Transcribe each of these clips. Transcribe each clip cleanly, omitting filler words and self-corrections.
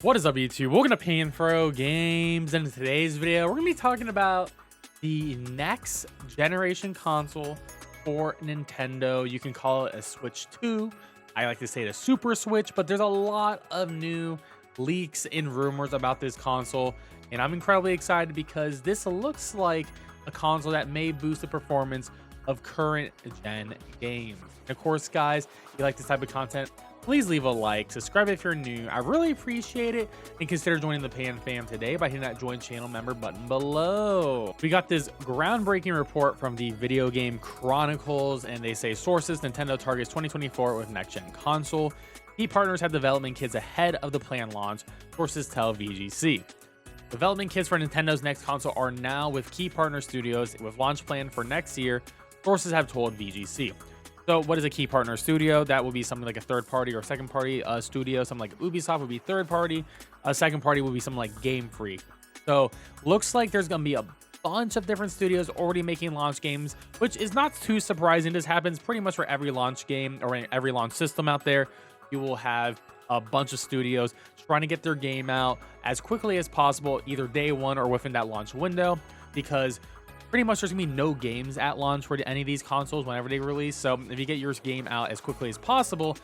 What is up, YouTube? Welcome to PanFro Games, and in today's video, we're going to be talking about the next generation console for Nintendo. You can call it a Switch 2. I like to say it a Super Switch, but there's a lot of new leaks and rumors about this console, and I'm incredibly excited because this looks like a console that may boost the performance of current gen games. And of course, guys, if you like this type of content, please leave a like, subscribe if you're new. I really appreciate it, and consider joining the Pan fam today by hitting that join channel member button below. We got this groundbreaking report from the Video Game Chronicles, and they say sources: Nintendo targets 2024 with next gen console. Key partners have development kits ahead of the planned launch, sources tell VGC. Development kits for Nintendo's next console are now with key partner studios with launch planned for next year, sources have told VGC. So what is a key partner studio? That will be something like a third party or second party studio. Something like Ubisoft would be third party. A second party would be something like Game Freak. So looks like there's going to be a bunch of different studios already making launch games, which is not too surprising. This happens pretty much for every launch game or every launch system out there. You will have a bunch of studios trying to get their game out as quickly as possible, either day one or within that launch window, because pretty much there's gonna be no games at launch for any of these consoles whenever they release. So if you get your game out as quickly as possible,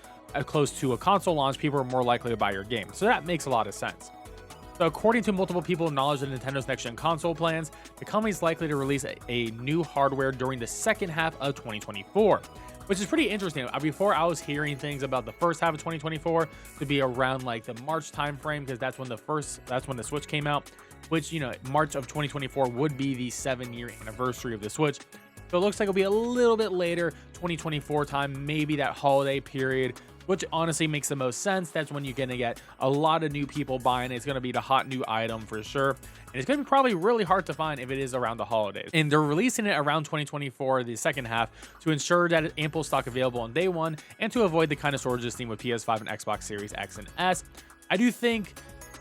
close to a console launch, people are more likely to buy your game. So that makes a lot of sense. So according to multiple people with knowledge of Nintendo's next-gen console plans, the company is likely to release a new hardware during the second half of 2024, which is pretty interesting. Before, I was hearing things about the first half of 2024 to be around like the March timeframe, because that's when the Switch came out, which, you know, March of 2024 would be the 7-year anniversary of the Switch. So it looks like it'll be a little bit later, 2024 time, maybe that holiday period, which honestly makes the most sense. That's when you're going to get a lot of new people buying it. It's going to be the hot new item for sure. And it's going to be probably really hard to find if it is around the holidays. And they're releasing it around 2024, the second half, to ensure that it's ample stock available on day one and to avoid the kind of shortages seen with PS5 and Xbox Series X and S. I do think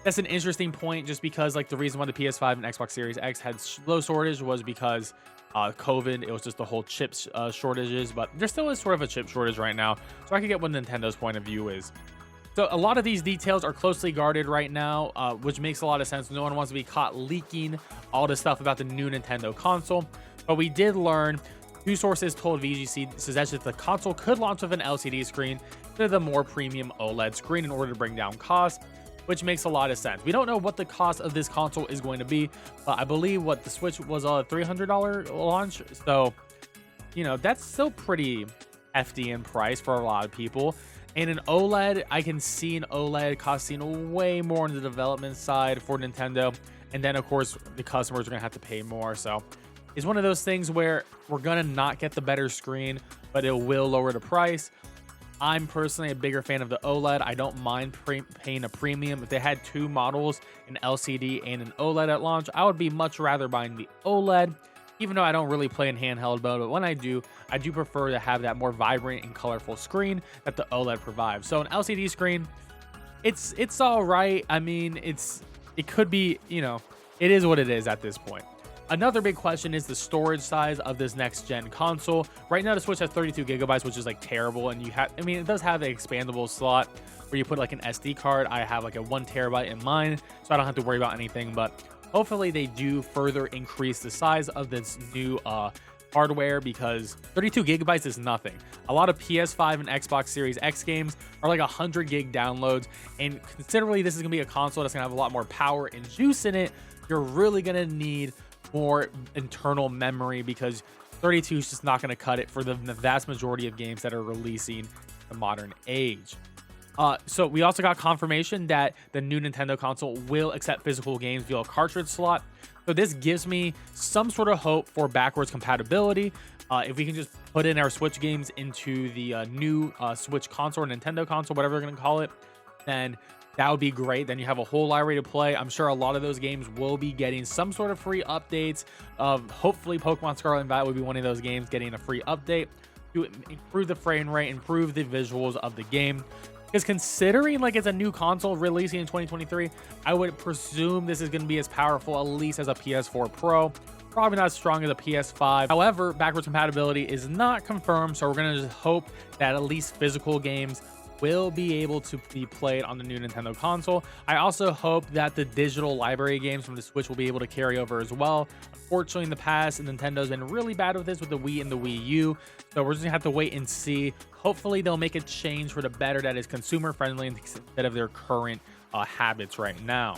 that's an interesting point, just because like the reason why the PS5 and Xbox Series X had low shortage was because COVID. It was just the whole chip shortages, but there still is sort of a chip shortage right now. So I can get what Nintendo's point of view is. So a lot of these details are closely guarded right now, which makes a lot of sense. No one wants to be caught leaking all this stuff about the new Nintendo console. But we did learn, two sources told VGC suggested that the console could launch with an LCD screen instead of the more premium OLED screen in order to bring down costs, which makes a lot of sense. We don't know what the cost of this console is going to be, but I believe what the Switch was a $300 launch. So, you know, that's still pretty hefty in price for a lot of people. And an OLED, I can see an OLED costing way more on the development side for Nintendo. And then, of course, the customers are going to have to pay more. So it's one of those things where we're going to not get the better screen, but it will lower the price. I'm personally a bigger fan of the OLED. I don't mind paying a premium. If they had two models, an LCD and an OLED at launch, I would be much rather buying the OLED, even though I don't really play in handheld mode. But when I do prefer to have that more vibrant and colorful screen that the OLED provides. So an LCD screen, it's all right. I mean, it could be, you know, it is what it is at this point. Another big question is the storage size of this next gen console. Right now, the Switch has 32 gigabytes, which is like terrible. And it does have an expandable slot where you put like an SD card. I have like a 1 terabyte in mine, so I don't have to worry about anything. But hopefully they do further increase the size of this new hardware, because 32 gigabytes is nothing. A lot of PS5 and Xbox Series X games are like 100 gig downloads. And considering this is gonna be a console that's gonna have a lot more power and juice in it, you're really gonna need more internal memory, because 32 is just not going to cut it for the vast majority of games that are releasing in the modern age. So we also got confirmation that the new Nintendo console will accept physical games via a cartridge slot. So this gives me some sort of hope for backwards compatibility. If we can just put in our Switch games into the new Switch console or Nintendo console, whatever they're going to call it, then that would be great. Then you have a whole library to play. I'm sure a lot of those games will be getting some sort of free updates. Hopefully Pokemon Scarlet and Violet will be one of those games getting a free update to improve the frame rate, improve the visuals of the game. Because considering like it's a new console releasing in 2023, I would presume this is going to be as powerful at least as a PS4 Pro. Probably not as strong as a PS5. However, backwards compatibility is not confirmed, so we're going to just hope that at least physical games will be able to be played on the new Nintendo console. I also hope that the digital library games from the Switch will be able to carry over as well. Unfortunately, in the past, Nintendo's been really bad with this with the Wii and the Wii U, so we're just gonna have to wait and see. Hopefully, they'll make a change for the better that is consumer friendly instead of their current habits right now.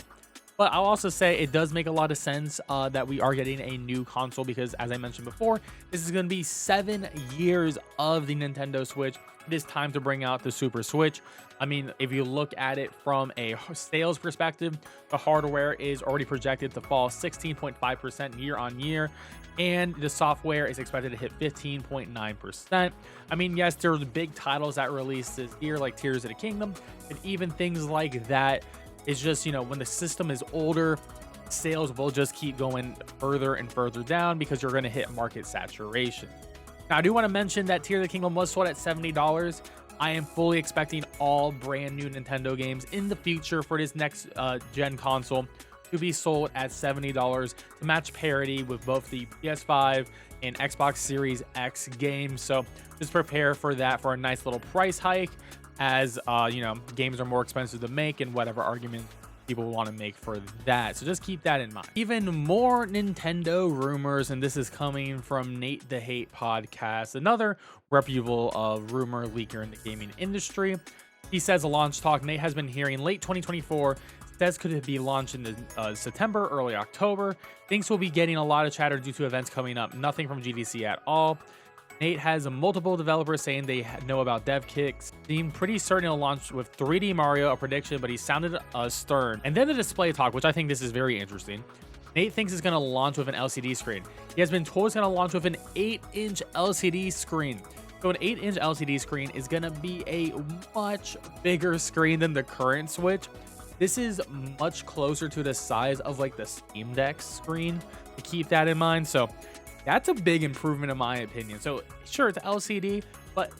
But I'll also say it does make a lot of sense that we are getting a new console because, as I mentioned before, this is going to be 7 years of the Nintendo Switch. It is time to bring out the Super Switch. I mean, if you look at it from a sales perspective, the hardware is already projected to fall 16.5% year on year, and the software is expected to hit 15.9%. I mean, yes, there's big titles that released this year, like Tears of the Kingdom, and even things like that. It's just, you know, when the system is older, sales will just keep going further and further down because you're going to hit market saturation. Now, I do want to mention that Tears of the Kingdom was sold at $70. I am fully expecting all brand new Nintendo games in the future for this next gen console to be sold at $70 to match parity with both the PS5 and Xbox Series X games. So just prepare for that, for a nice little price hike, as you know, games are more expensive to make and whatever argument people want to make for that. So just keep that in mind. Even more Nintendo rumors, and this is coming from Nate the Hate podcast, another reputable rumor leaker in the gaming industry. He says a launch talk Nate has been hearing late 2024 says could be launched in the September, early October. Thinks we'll be getting a lot of chatter due to events coming up. Nothing from GDC at all. Nate has multiple developers saying they know about dev kits. Seemed pretty certain it'll launch with 3D Mario, a prediction, but he sounded stern. And then the display talk, which I think this is very interesting. Nate thinks it's going to launch with an LCD screen. He has been told it's going to launch with an 8-inch LCD screen. So an 8-inch LCD screen is going to be a much bigger screen than the current Switch. This is much closer to the size of like the Steam Deck screen, to keep that in mind. So that's a big improvement in my opinion. So sure, it's LCD, but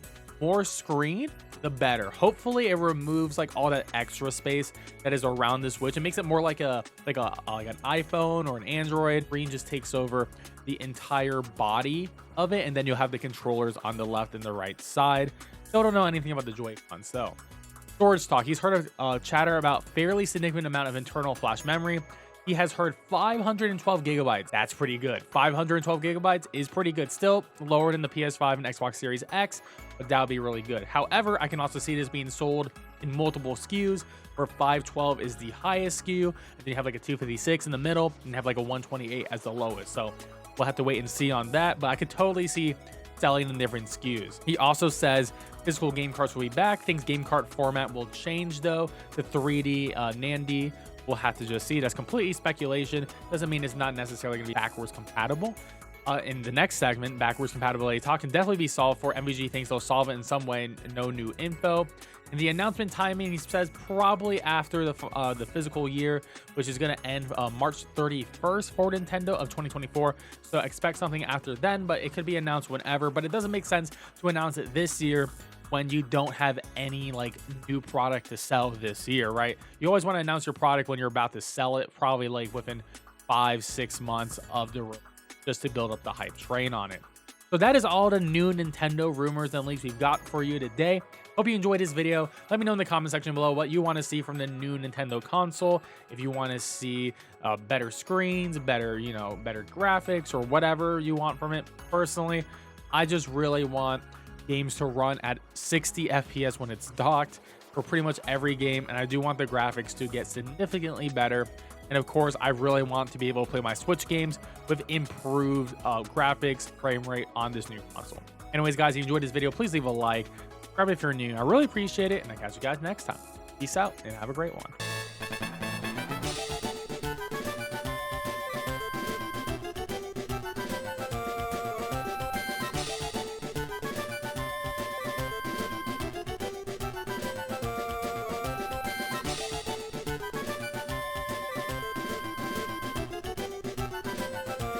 more screen, the better. Hopefully it removes like all that extra space that is around the Switch. It makes it more like an iPhone or an Android. Screen just takes over the entire body of it, and then you'll have the controllers on the left and the right side. Still don't know anything about the Joy-Cons though. Storage talk. He's heard of chatter about fairly significant amount of internal flash memory. He has heard 512 gigabytes. That's pretty good. 512 gigabytes is pretty good. Still lower than the PS5 and Xbox Series X, but that would be really good. However, I can also see this being sold in multiple SKUs, where 512 is the highest SKU, and then you have like a 256 in the middle, and you have like a 128 as the lowest. So we'll have to wait and see on that, but I could totally see selling in different SKUs. He also says physical game carts will be back. Thinks game cart format will change though to 3D NAND. We'll have to just see. That's completely speculation. Doesn't mean it's not necessarily going to be backwards compatible. In the next segment, backwards compatibility talk can definitely be solved for. MVG thinks they'll solve it in some way. No new info. And the announcement timing, he says probably after the physical year, which is going to end March 31st for Nintendo of 2024. So expect something after then, but it could be announced whenever. But it doesn't make sense to announce it this year when you don't have any like new product to sell this year, right? You always want to announce your product when you're about to sell it, probably like within 5-6 months of the release, just to build up the hype train on it. So that is all the new Nintendo rumors and leaks we've got for you today. Hope you enjoyed this video. Let me know in the comment section below what you want to see from the new Nintendo console. If you want to see better screens, better graphics, or whatever you want from it. Personally, I just really want games to run at 60 FPS when it's docked for pretty much every game, and I do want the graphics to get significantly better. And of course, I really want to be able to play my Switch games with improved graphics, frame rate on this new console. Anyways, guys, if you enjoyed this video, please leave a like, subscribe if you're new. I really appreciate it, and I'll catch you guys next time. Peace out and have a great one.